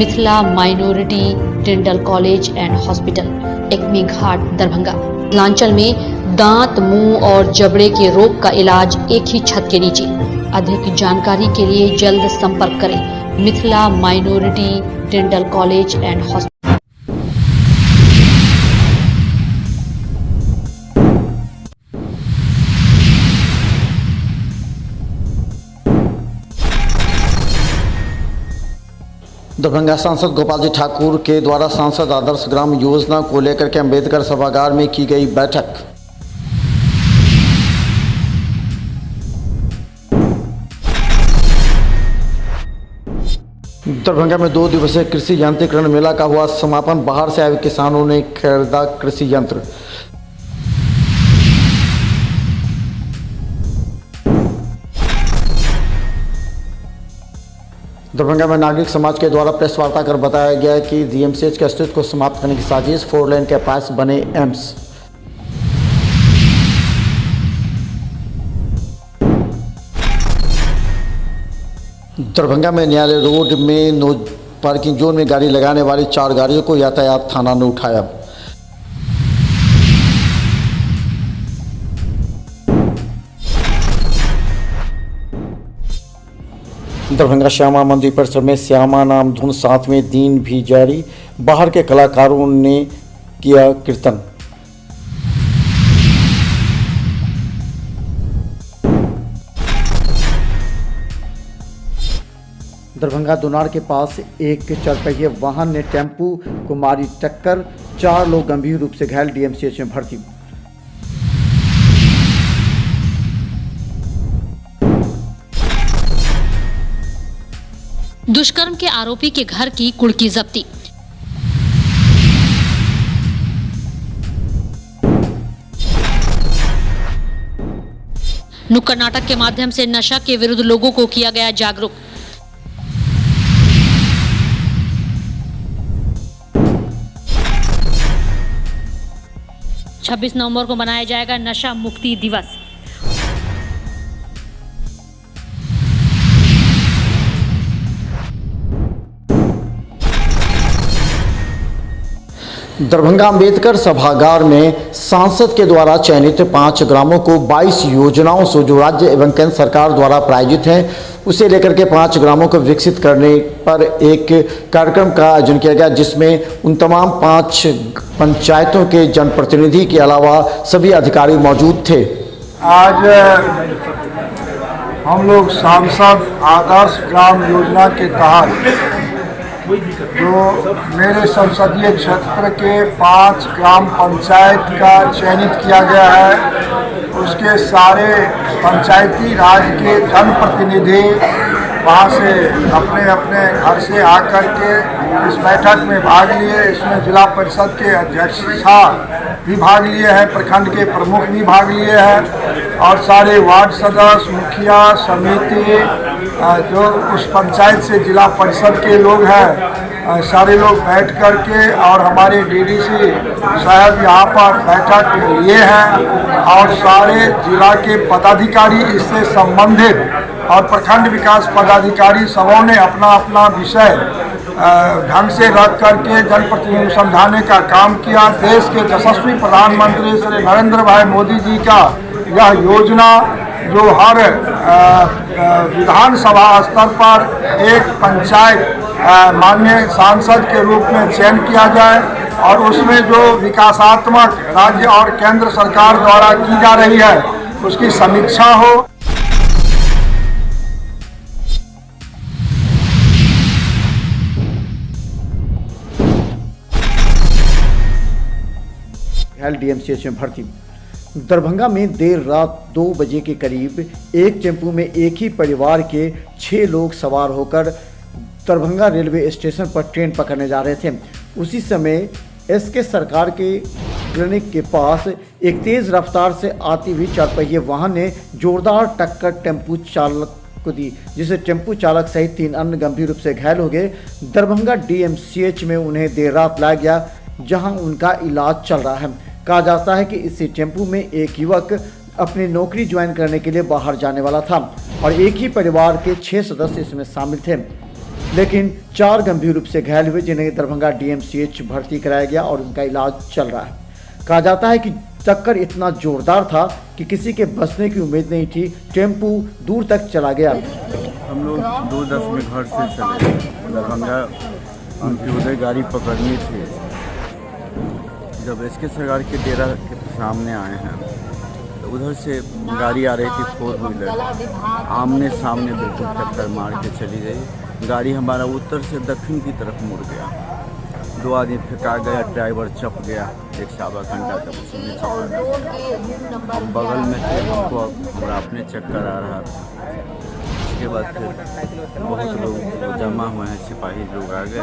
Mithila minority dental college and hospital, Ekmi Ghat, Darbhanga. Mithilanchal में दांत, मुंह और जबड़े के रोग का इलाज एक ही छत के नीचे। अधिक जानकारी के लिए जल्द संपर्क करें Mithila minority dental college and hospital. Darbhanga सांसद गोपाल जी ठाकुर के द्वारा सांसद आदर्श ग्राम योजना को लेकर के अम्बेडकर सभागार में की गई बैठक। दरभंगा में 2 दिवसीय कृषि यंत्रीकरण मेला का हुआ समापन। बाहर से आए किसानों ने खरीदा कृषि यंत्र। दरभंगा में नागरिक समाज के द्वारा प्रेस वार्ता कर बताया गया कि डीएमसीएच के अस्तित्व को समाप्त करने की साजिश, 4 लेन के पास बने एम्स। दरभंगा में न्यायालय रोड में नो पार्किंग जोन में गाड़ी लगाने वाली 4 गाड़ियों को यातायात थाना ने उठाया। दरभंगा श्यामा मंदिर परिसर में श्यामा नाम धुन 7वें दिन भी जारी। बाहर के कलाकारों ने किया कीर्तन। दरभंगा दुनार के पास एक 4 पहिए वाहन ने टेम्पू को मारी टक्कर। 4 लोग गंभीर रूप से घायल, डीएमसीएच में भर्ती। दुष्कर्म के आरोपी के घर की कुड़की जब्ती। नुक्कड़ नाटक के माध्यम से नशा के विरुद्ध लोगों को किया गया जागरूक। छब्बीस नवंबर को मनाया जाएगा नशा मुक्ति दिवस। दरभंगा अम्बेडकर सभागार में सांसद के द्वारा चयनित 5 ग्रामों को 22 योजनाओं से जो राज्य एवं केंद्र सरकार द्वारा प्रायोजित हैं, उसे लेकर के 5 ग्रामों को विकसित करने पर एक कार्यक्रम का आयोजन किया गया, जिसमें उन तमाम 5 पंचायतों के जनप्रतिनिधि के अलावा सभी अधिकारी मौजूद थे। आज हम लोग सांसद आदर्श ग्राम योजना के तहत जो मेरे संसदीय क्षेत्र के 5 ग्राम पंचायत का चयनित किया गया है, उसके सारे पंचायती राज के जनप्रतिनिधि वहाँ से अपने अपने घर से आकर के इस बैठक में भाग लिए। इसमें जिला परिषद के अध्यक्ष भी भाग लिए हैं, प्रखंड के प्रमुख भी भाग लिए हैं और सारे वार्ड सदस्य, मुखिया समिति, जो उस पंचायत से जिला परिषद के लोग हैं, सारे लोग बैठ कर के और हमारे डीडीसी साहब यहाँ पर बैठक लिए हैं और सारे जिला के पदाधिकारी इससे संबंधित और प्रखंड विकास पदाधिकारी सबों ने अपना अपना विषय ढंग से रख करके जनप्रतिनिधि समझाने का काम किया। देश के यशस्वी प्रधानमंत्री श्री नरेंद्र भाई मोदी जी का यह योजना जो हर विधानसभा स्तर पर एक पंचायत माननीय सांसद के रूप में चयन किया जाए और उसमें जो विकासात्मक राज्य और केंद्र सरकार द्वारा की जा रही है उसकी समीक्षा हो। डीएमसीएच में भर्ती। दरभंगा में देर रात 2 बजे के करीब एक टेम्पू में एक ही परिवार के 6 लोग सवार होकर दरभंगा रेलवे स्टेशन पर ट्रेन पकड़ने जा रहे थे। उसी समय एसके सरकार के क्लिनिक के पास एक तेज रफ्तार से आती हुई 4 पहिए वाहन ने जोरदार टक्कर टेम्पू चालक को दी, जिससे टेम्पू चालक सहित 3 अन्य गंभीर रूप से घायल हो गए। दरभंगा डीएमसीएच में उन्हें देर रात लाया गया, जहां उनका इलाज चल रहा है। कहा जाता है कि इसी टेम्पू में एक युवक अपनी नौकरी ज्वाइन करने के लिए बाहर जाने वाला था और एक ही परिवार के 6 सदस्य इसमें शामिल थे। लेकिन 4 गंभीर रूप से घायल हुए, जिन्हें दरभंगा DMCH भर्ती कराया गया और उनका इलाज चल रहा है। कहा जाता है कि टक्कर इतना जोरदार था कि किसी के बचने की उम्मीद नहीं थी। टेम्पू दूर तक चला गया। हम लोग 2:10 में घर से चले दरभंगा, अंत्योदय गाड़ी पकड़नी थी। जब SK सरकार के डेरा के सामने आए हैं तो उधर से गाड़ी आ रही थी 4 व्हीलर, आमने सामने बिल्कुल टक्कर मार के चली गई। गाड़ी हमारा उत्तर से दक्षिण की तरफ मुड़ गया, 2 आदमी फेंका गया, ड्राइवर चप गया। 1-1.25 घंटा तक उसमें चपा। बगल में थे, हमको हमारा अपने चक्कर आ रहा था। उसके बाद फिर बहुत लोग जमा हुए हैं, सिपाही लोग आ गए,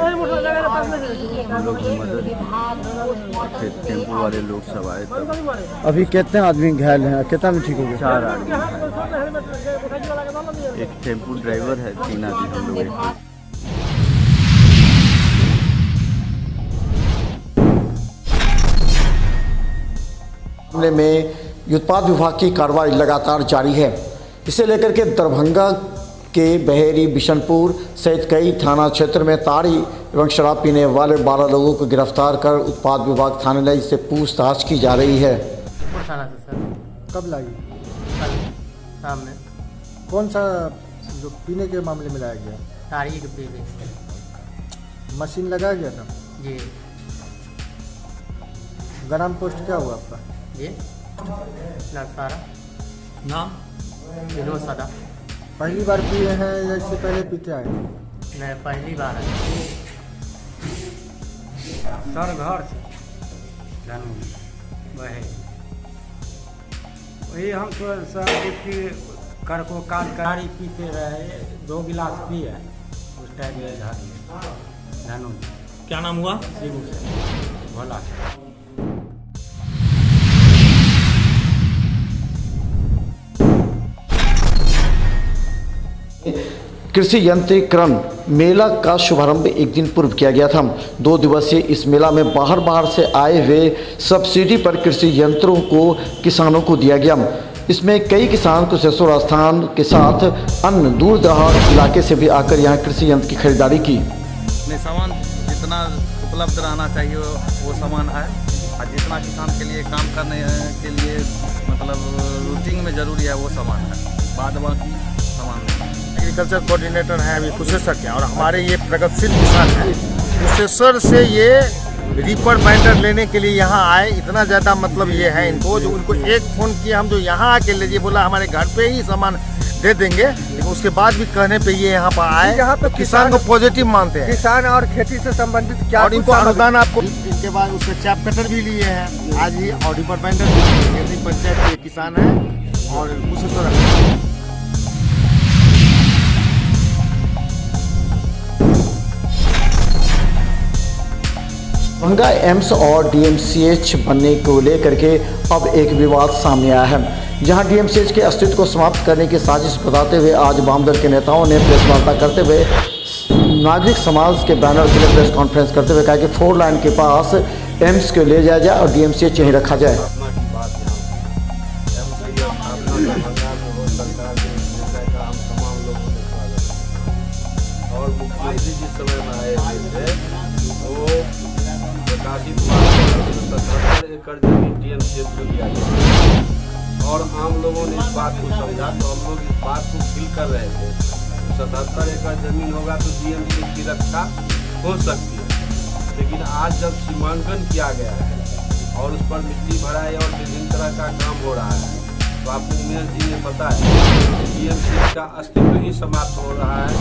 हम लोग की मदद की। फिर टेम्पो वाले लोग सब आए। तब अभी कितने आदमी घायल हैं, कितना में ठीक हो गया? 4 आदमी हैं। एक टेम्पो ड्राइवर है, 3 आदमी हम लोग हैं। मामले में उत्पाद विभाग की कार्रवाई लगातार जारी है। इसे लेकर के दरभंगा के बहेरी, बिशनपुर सहित कई थाना क्षेत्र में ताड़ी एवं शराब पीने वाले 12 लोगों को गिरफ्तार कर उत्पाद विभाग थाने लाई से पूछताछ की जा रही है। थाना से सर। कब लाई? कल शाम में कौन सा जो पीने के मामले में लाया गया? तारीख पे भी मशीन लगाया गया था? जी ग्राम पोस्ट क्या हुआ आपका? जी लड़सारा नाम विनोद सदा। पहली बार पिए हैं या इससे पहले पीते आए? मैं पहली बार है सर घर से वही वही हम तो सर देखिए कर को काल करारी पीते रहे, 2 गिलास पिए उस टाइम में धनु। क्या नाम हुआ? शिबू से भोला। कृषि यंत्रीकरण मेला का शुभारंभ एक दिन पूर्व किया गया था। 2 दिवसीय इस मेला में बाहर से आए हुए सब्सिडी पर कृषि यंत्रों को किसानों को दिया गया। इसमें कई किसान कुशेश्वर स्थान के साथ अन्य दूर दराज इलाके से भी आकर यहां कृषि यंत्र की खरीदारी की। सामान जितना उपलब्ध रहना चाहिए वो सामान है, और जितना किसान के लिए काम करने के लिए मतलब रूटीन में ज़रूरी है वो सामान है, बाद बाकी सामान नहीं। एग्रीकल्चर कोऑर्डिनेटर हैं अभी कुशेश्वर के, और हमारे ये प्रगतिशील किसान हैं। कुशेश्वर से ये रीपर बाइंडर लेने के लिए यहाँ आए। इतना ज़्यादा मतलब ये है इनको, जो उनको एक फ़ोन किया हम जो यहाँ आके लीजिए, बोला हमारे घर पे ही सामान दे देंगे, लेकिन उसके बाद भी कहने पे ये यहाँ पर आए। यहाँ पे किसान को पॉजिटिव मानते हैं, किसान और खेती से संबंधित क्या, और इनको अनुदान आपको। इनके बाद उसके चाप कटर भी लिए हैं आज ही, और रीपर बाइंडर भी। पंचायत के किसान हैं और कुशेश्वर दरभंगा एम्स और DMCH बनने को लेकर के अब एक विवाद सामने आया है, जहां DMCH के अस्तित्व को समाप्त करने की साजिश बताते हुए आज वामदल के नेताओं ने प्रेस वार्ता करते हुए नागरिक समाज के बैनर के लिए प्रेस कॉन्फ्रेंस करते हुए कहा कि 4 लाइन के पास एम्स को ले जाया जाए और DMCH यहीं रखा जाए। और मुख्यमंत्री जिस समय में आए थे वो 77 एकड़ जमीन DMCH को दिया गया, और आम लोगों ने इस बात को समझा, तो हम लोग इस बात को फील कर रहे थे 77 एकड़ जमीन होगा तो DMCH की रक्षा हो सकती है। लेकिन आज जब सीमांकन किया गया है और उस पर मिट्टी भराई और विभिन्न तरह का काम हो रहा है, तो आपको उमेश जी ने पता है DMCH का अस्तित्व ही समाप्त हो रहा है।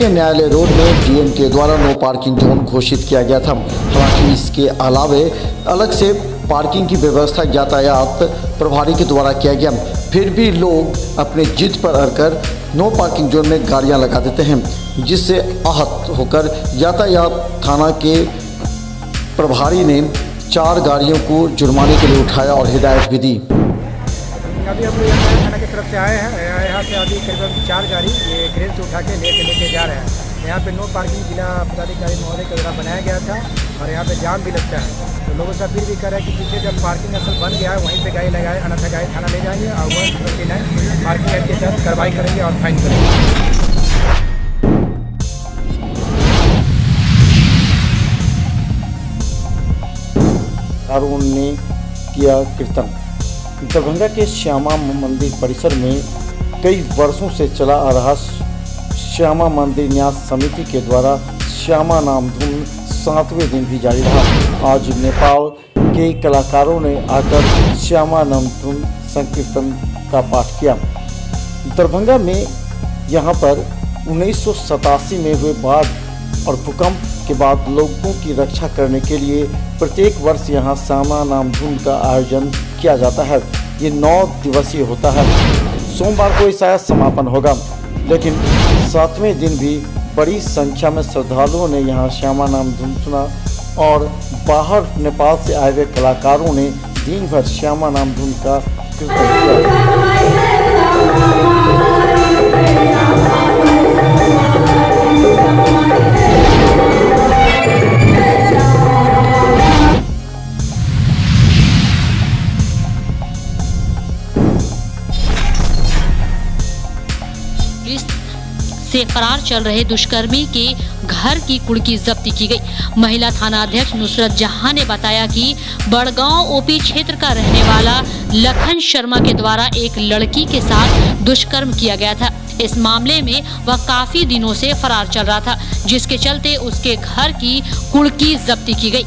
शासकीय न्यायालय रोड में डीएम के द्वारा नो पार्किंग जोन घोषित किया गया था। हालांकि इसके अलावे अलग से पार्किंग की व्यवस्था यातायात प्रभारी के द्वारा किया गया, फिर भी लोग अपने जिद पर अड़कर नो पार्किंग जोन में गाड़ियां लगा देते हैं, जिससे आहत होकर यातायात थाना के प्रभारी ने 4 गाड़ियों को जुर्माने के लिए उठाया और हिदायत भी दी। अभी हम लोग थाना की तरफ से आए हैं। यहाँ से अभी करीब 4 गाड़ी ये ग्रेन से उठा के लेके जा रहे हैं। यहाँ पे नो पार्किंग जिला पदाधिकारी महोदय के द्वारा बनाया गया था और यहाँ पे जाम भी लगता है। तो लोगों से अपील भी कर रहे हैं कि पीछे जब पार्किंग स्थल बन गया है वहीं पे गाड़ी लगाए, अन्यथा गाड़ी थाना ले जाएंगे और 129 पार्किंग एक्ट के तहत कार्रवाई करेंगे और फाइन करेंगे। कानून ने किया कीर्तन। दरभंगा के श्यामा मंदिर परिसर में कई वर्षों से चला आ रहा श्यामा मंदिर न्यास समिति के द्वारा श्यामा नाम धुन 7वें दिन भी जारी रहा। आज नेपाल के कलाकारों ने आकर श्यामा नाम धुन संकीर्तन का पाठ किया। दरभंगा में यहाँ पर 1987 में हुए बाढ़ और भूकंप के बाद लोगों की रक्षा करने के लिए प्रत्येक वर्ष यहाँ श्यामा नाम धुन का आयोजन किया जाता है। ये 9 दिवसीय होता है। सोमवार को इसका समापन होगा, लेकिन 7वें दिन भी बड़ी संख्या में श्रद्धालुओं ने यहाँ श्यामा नाम धुन सुना और बाहर नेपाल से आए हुए कलाकारों ने दिन भर श्यामा नाम धुन का कीर्तन किया। से फरार चल रहे दुष्कर्मी के घर की कुड़की जब्ती की गई। महिला थाना अध्यक्ष नुसरत जहां ने बताया कि बड़गांव ओपी क्षेत्र का रहने वाला लखन शर्मा के द्वारा एक लड़की के साथ दुष्कर्म किया गया था। इस मामले में वह काफी दिनों से फरार चल रहा था, जिसके चलते उसके घर की कुड़की जब्ती की गई।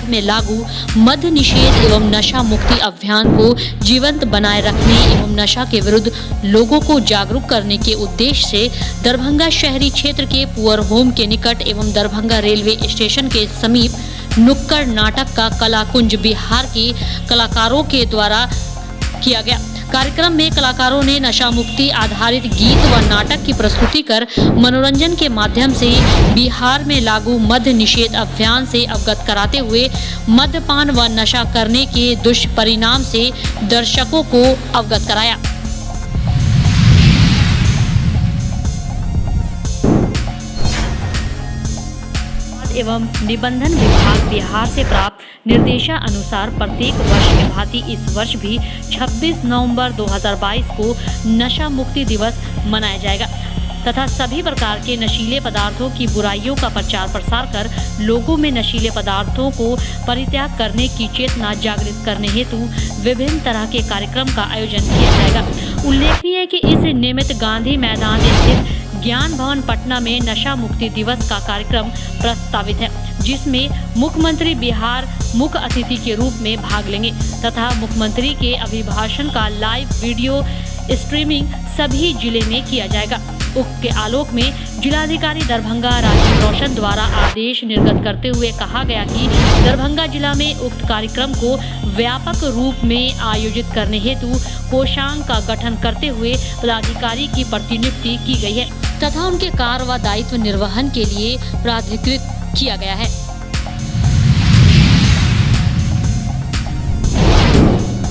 में लागू मद्य निषेध एवं नशा मुक्ति अभियान को जीवंत बनाए रखने एवं नशा के विरुद्ध लोगों को जागरूक करने के उद्देश्य से दरभंगा शहरी क्षेत्र के पुअर होम के निकट एवं दरभंगा रेलवे स्टेशन के समीप नुक्कड़ नाटक का कलाकुंज बिहार के कलाकारों के द्वारा किया गया। कार्यक्रम में कलाकारों ने नशा मुक्ति आधारित गीत व नाटक की प्रस्तुति कर मनोरंजन के माध्यम से बिहार में लागू मद्य निषेध अभियान से अवगत कराते हुए मद्यपान व नशा करने के दुष्परिणाम से दर्शकों को अवगत कराया। एवं निबंधन विभाग बिहार से प्राप्त निर्देशानुसार प्रत्येक वर्ष के भांति इस वर्ष भी 26 नवंबर 2022 को नशा मुक्ति दिवस मनाया जाएगा तथा सभी प्रकार के नशीले पदार्थों की बुराइयों का प्रचार प्रसार कर लोगों में नशीले पदार्थों को परित्याग करने की चेतना जागृत करने हेतु विभिन्न तरह के कार्यक्रम का आयोजन किया जाएगा। उल्लेखनीय है कि इस निमित्त गांधी मैदान स्थित ज्ञान भवन पटना में नशा मुक्ति दिवस का कार्यक्रम प्रस्तावित है, जिसमें मुख्यमंत्री बिहार मुख्य अतिथि के रूप में भाग लेंगे तथा मुख्यमंत्री के अभिभाषण का लाइव वीडियो स्ट्रीमिंग सभी जिले में किया जाएगा। उक्त के आलोक में जिलाधिकारी दरभंगा राजीव रोशन द्वारा आदेश निर्गत करते हुए कहा गया कि दरभंगा जिला में उक्त कार्यक्रम को व्यापक रूप में आयोजित करने हेतु कोषांग का गठन करते हुए पदाधिकारी की प्रतिनियुक्ति की गई है तथा उनके कार्य व दायित्व निर्वहन के लिए प्राधिकृत किया गया है।